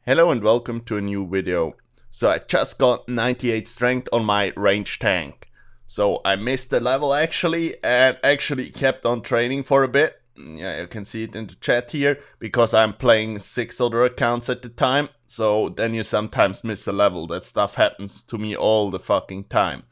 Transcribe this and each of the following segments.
Hello and welcome to a new video. So I just got 98 strength on my range tank. So I missed the level actually and actually kept on training for a bit. Yeah, you can see it in the chat here because I'm playing 6 other accounts at the time. So then you sometimes miss a level. That stuff happens to me all the fucking time.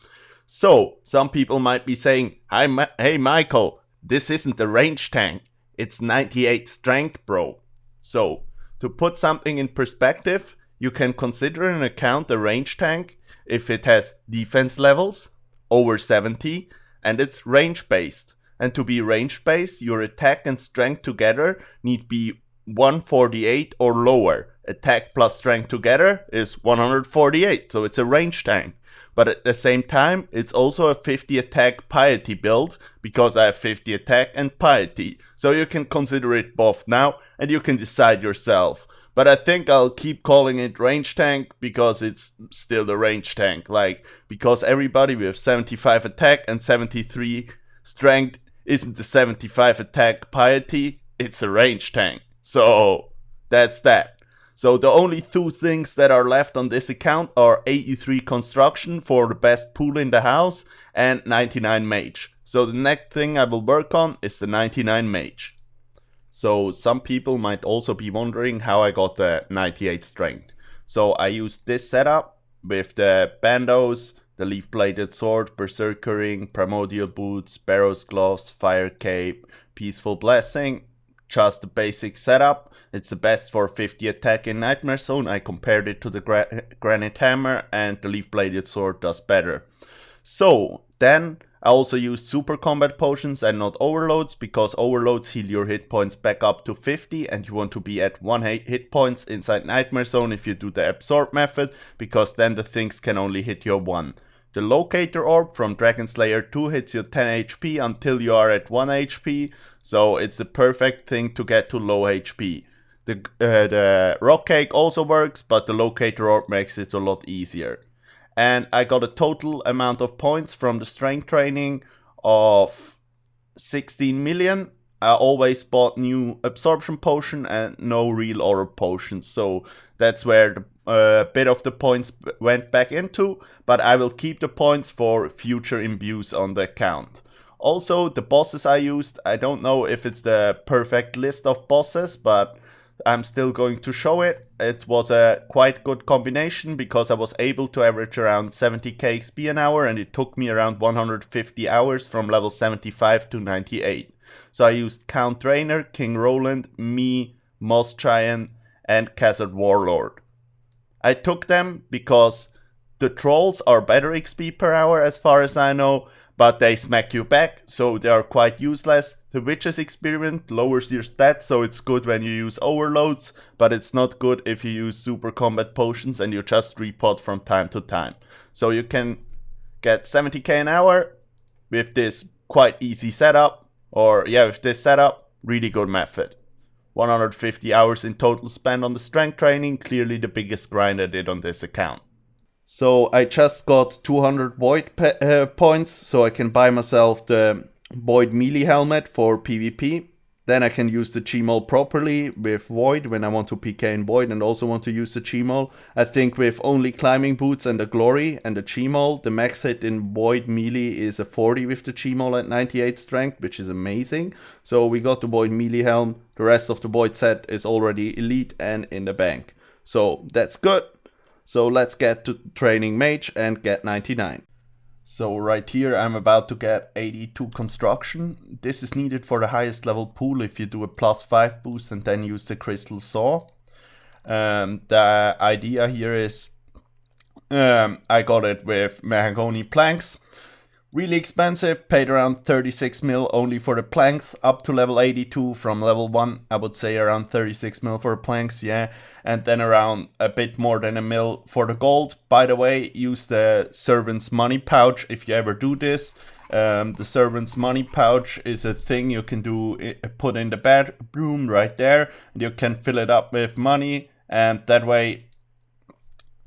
So some people might be saying, hey Michael, this isn't a range tank. It's 98 strength, bro. So to put something in perspective, you can consider an account a range tank if it has defense levels over 70 and it's range based. And to be range based, your attack and strength together need be 148 or lower. Attack plus strength together is 148, so it's a range tank. But at the same time, it's also a 50 attack piety build, because I have 50 attack and piety. So you can consider it both now, and you can decide yourself. But I think I'll keep calling it range tank, because it's still the range tank. Because everybody with 75 attack and 73 strength isn't the 75 attack piety, it's a range tank. So that's that. So the only two things that are left on this account are 83 construction for the best pool in the house and 99 mage. So the next thing I will work on is the 99 mage. So some people might also be wondering how I got the 98 strength. So I used this setup with the bandos, the leaf bladed sword, berserker ring, primordial boots, barrow's gloves, fire cape, peaceful blessing. Just the basic setup. It's the best for 50 attack in Nightmare Zone. I compared it to the granite hammer and the leaf bladed sword does better. So then I also used super combat potions and not overloads, because overloads heal your hit points back up to 50 and you want to be at 1 hit points inside Nightmare Zone if you do the absorb method, because then the things can only hit you 1. The Locator Orb from Dragon Slayer 2 hits you 10 HP until you are at 1 HP, so it's the perfect thing to get to low HP. The Rock Cake also works, but the Locator Orb makes it a lot easier. And I got a total amount of points from the strength training of 16 million. I always bought new absorption potion and no real aura potions, so that's where the bit of the points went back into, but I will keep the points for future imbues on the account. Also, the bosses I used, I don't know if it's the perfect list of bosses, but I'm still going to show it. It was a quite good combination, because I was able to average around 70k XP an hour, and it took me around 150 hours from level 75 to 98. So I used Count Drainer, King Roland, me, Moss Giant, and Khazad Warlord. I took them because the trolls are better XP per hour as far as I know, but they smack you back, so they are quite useless. The Witch's Experiment lowers your stats, so it's good when you use overloads, but it's not good if you use super combat potions and you just repot from time to time. So you can get 70k an hour with this quite easy setup, with this setup, really good method. 150 hours in total spent on the strength training, clearly the biggest grind I did on this account. So I just got 200 Void points, so I can buy myself the Void melee helmet for PvP. Then I can use the Gmol properly with Void when I want to PK in Void and also want to use the Gmol. I think with only climbing boots and the glory and the Gmol, the max hit in Void melee is a 40 with the Gmol at 98 strength, which is amazing. So we got the Void melee helm. The rest of the Void set is already elite and in the bank. So that's good. So let's get to training mage and get 99. So right here I'm about to get 82 construction. This is needed for the highest level pool if you do a +5 boost and then use the crystal saw. The idea here is I got it with mahogany planks. Really expensive, paid around 36 mil only for the planks, up to level 82 from level 1, I would say around 36 mil for the planks, yeah. And then around a bit more than a mil for the gold. By the way, use the servant's money pouch if you ever do this. The servant's money pouch is a thing you can do, put in the bedroom right there, and you can fill it up with money, and that way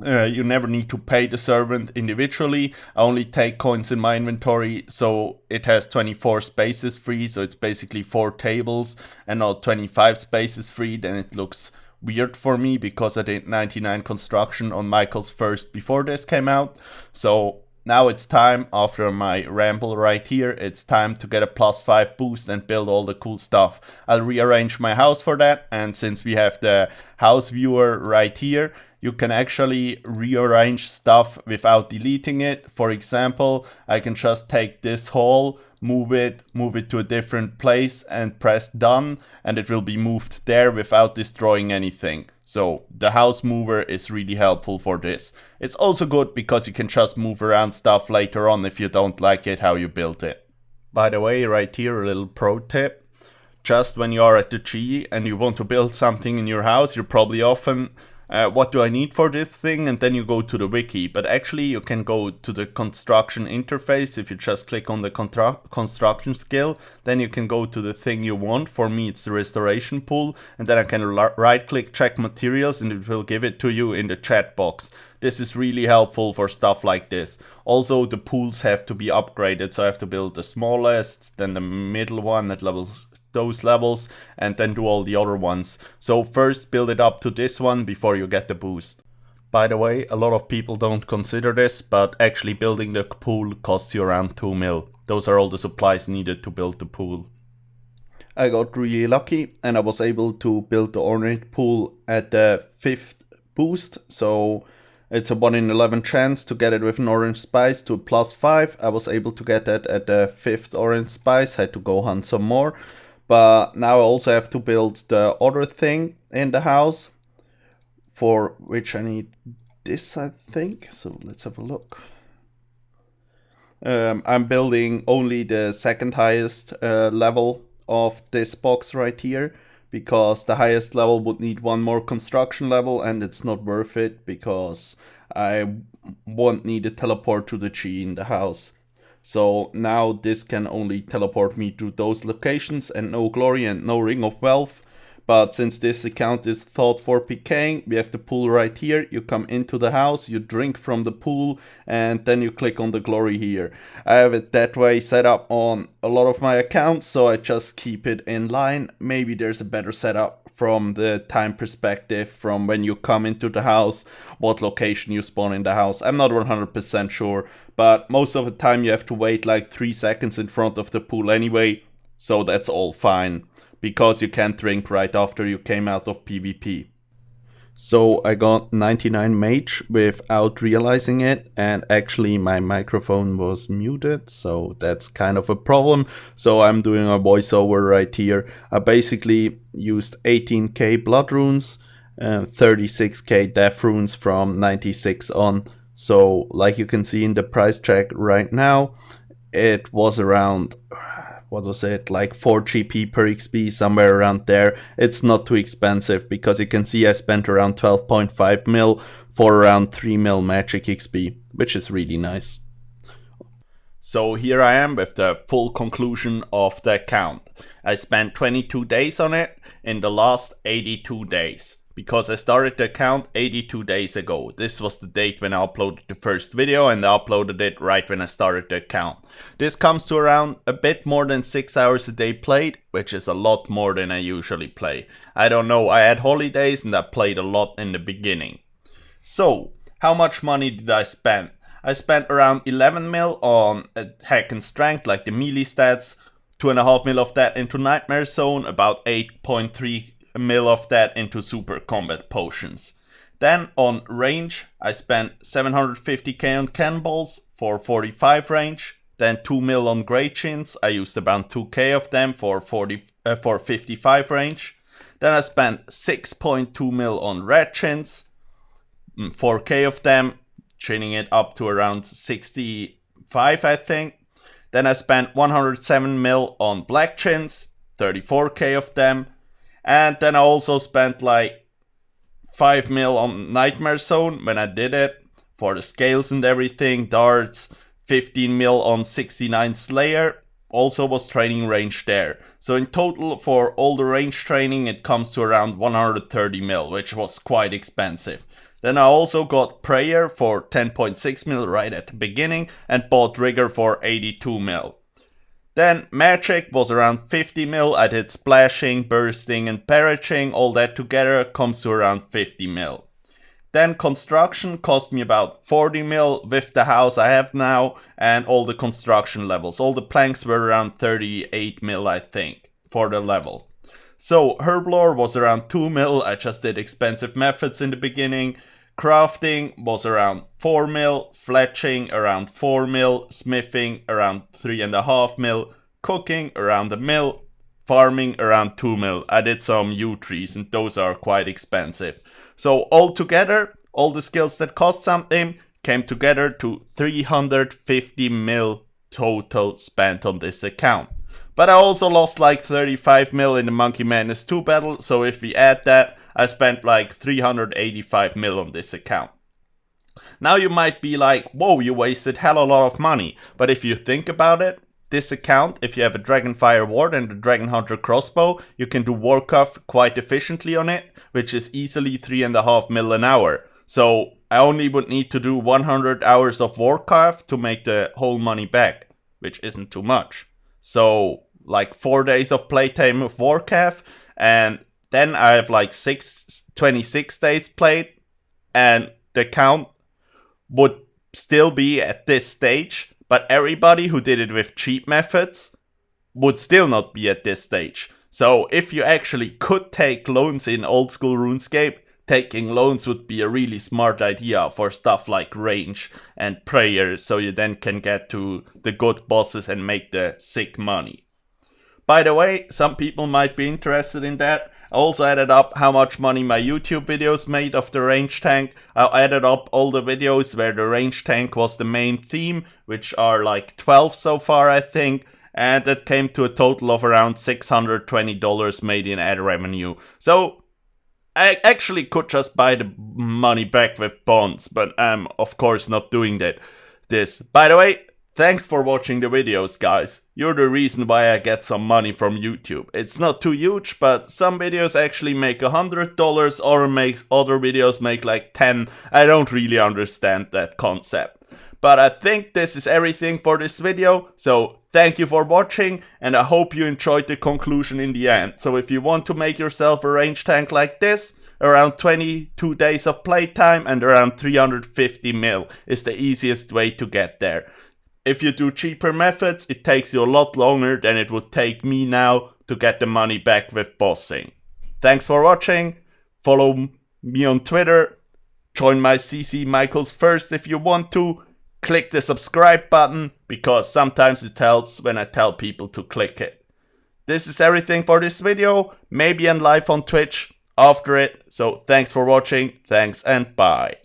you never need to pay the servant individually. I only take coins in my inventory, so it has 24 spaces free, so it's basically 4 tables and not 25 spaces free. Then it looks weird for me because I did 99 construction on Michael's first before this came out. So now it's time, after my ramble right here, it's time to get a +5 boost and build all the cool stuff. I'll rearrange my house for that, and since we have the house viewer right here, you can actually rearrange stuff without deleting it. For example, I can just take this hall, move it to a different place and press done, and it will be moved there without destroying anything. So the house mover is really helpful for this. It's also good because you can just move around stuff later on if you don't like it how you built it. By the way, right here a little pro tip. Just when you are at the G and you want to build something in your house, you're probably often what do I need for this thing, and then you go to the wiki. But actually you can go to the construction interface. If you just click on the construction skill, then you can go to the thing you want. For me it's the restoration pool, and then I can right click check materials and it will give it to you in the chat box. This is really helpful for stuff like this. Also the pools have to be upgraded, so I have to build the smallest, then the middle one at those levels, and then do all the other ones. So first build it up to this one before you get the boost. By the way, a lot of people don't consider this, but actually building the pool costs you around 2 mil. Those are all the supplies needed to build the pool. I got really lucky and I was able to build the ornate pool at the 5th boost, so it's a 1 in 11 chance to get it with an orange spice to a +5. I was able to get that at the 5th orange spice, had to go hunt some more. But now I also have to build the other thing in the house, for which I need this, I think. So let's have a look. I'm building only the second highest level of this box right here, because the highest level would need one more construction level, and it's not worth it because I won't need a teleport to the G in the house. So now this can only teleport me to those locations and no glory and no ring of wealth. But since this account is thought for PKing, we have the pool right here. You come into the house, you drink from the pool, and then you click on the glory here. I have it that way set up on a lot of my accounts, so I just keep it in line. Maybe there's a better setup from the time perspective, from when you come into the house, what location you spawn in the house. I'm not 100% sure, but most of the time you have to wait like 3 seconds in front of the pool anyway, so that's all fine, because you can't drink right after you came out of PvP. So I got 99 mage without realizing it, and actually my microphone was muted, so that's kind of a problem. So I'm doing a voiceover right here. I basically used 18k blood runes, 36k death runes from 96 on. So like you can see in the price check right now, it was around, what was it, like 4 GP per XP, somewhere around there. It's not too expensive because you can see I spent around 12.5 mil for around 3 mil magic XP, which is really nice. So here I am with the full conclusion of the account. I spent 22 days on it in the last 82 days. Because I started the account 82 days ago. This was the date when I uploaded the first video, and I uploaded it right when I started the account. This comes to around a bit more than 6 hours a day played, which is a lot more than I usually play. I don't know, I had holidays and I played a lot in the beginning. So, how much money did I spend? I spent around 11 mil on hack and strength, like the melee stats, 2.5 mil of that into Nightmare Zone, about 8.3 mil of that into super combat potions. Then on range, I spent 750k on cannonballs for 45 range, then 2 mil on great chins. I used around 2k of them for 55 range. Then I spent 6.2 mil on red chins, 4k of them, chinning it up to around 65 I think. Then I spent 107 mil on black chins, 34k of them. And then I also spent like 5 mil on Nightmare Zone when I did it, for the scales and everything, darts, 15 mil on 69 Slayer, also was training range there. So in total for all the range training it comes to around 130 mil, which was quite expensive. Then I also got Prayer for 10.6 mil right at the beginning and bought Rigor for 82 mil. Then magic was around 50 mil. I did splashing, bursting and paraching. All that together comes to around 50 mil. Then construction cost me about 40 mil with the house I have now and all the construction levels. All the planks were around 38 mil, I think, for the level. So herblore was around 2 mil. I just did expensive methods in the beginning. Crafting was around 4 mil, fletching around 4 mil, smithing around 3.5 mil, cooking around 1 mil, farming around 2 mil. I did some yew trees and those are quite expensive. So altogether, all the skills that cost something came together to 350 mil total spent on this account. But I also lost like 35 mil in the Monkey Madness 2 battle, so if we add that, I spent like 385 mil on this account. Now you might be like, whoa, you wasted hell a lot of money. But if you think about it, this account, if you have a Dragonfire Ward and a Dragon Hunter crossbow, you can do Warcraft quite efficiently on it, which is easily 3.5 mil an hour. So I only would need to do 100 hours of Warcraft to make the whole money back, which isn't too much. So like 4 days of playtime of Warcraft, and then I have like 26 days played, and the account would still be at this stage, but everybody who did it with cheap methods would still not be at this stage. So if you actually could take loans in old school RuneScape, taking loans would be a really smart idea for stuff like range and prayer, so you then can get to the good bosses and make the sick money. By the way, some people might be interested in that. I also added up how much money my YouTube videos made of the range tank. I added up all the videos where the range tank was the main theme, which are like 12 so far, I think. And that came to a total of around $620 made in ad revenue. So I actually could just buy the money back with bonds, but I'm of course not doing this. By the way, thanks for watching the videos, guys. You're the reason why I get some money from YouTube. It's not too huge, but some videos actually make $100 or other videos make like 10. I don't really understand that concept. But I think this is everything for this video, so thank you for watching, and I hope you enjoyed the conclusion in the end. So if you want to make yourself a range tank like this, around 22 days of playtime and around 350 mil is the easiest way to get there. If you do cheaper methods, it takes you a lot longer than it would take me now to get the money back with bossing. Thanks for watching, follow me on Twitter, join my CC Michaels First if you want to, click the subscribe button because sometimes it helps when I tell people to click it. This is everything for this video, maybe I'm live on Twitch after it, so thanks for watching, thanks and bye.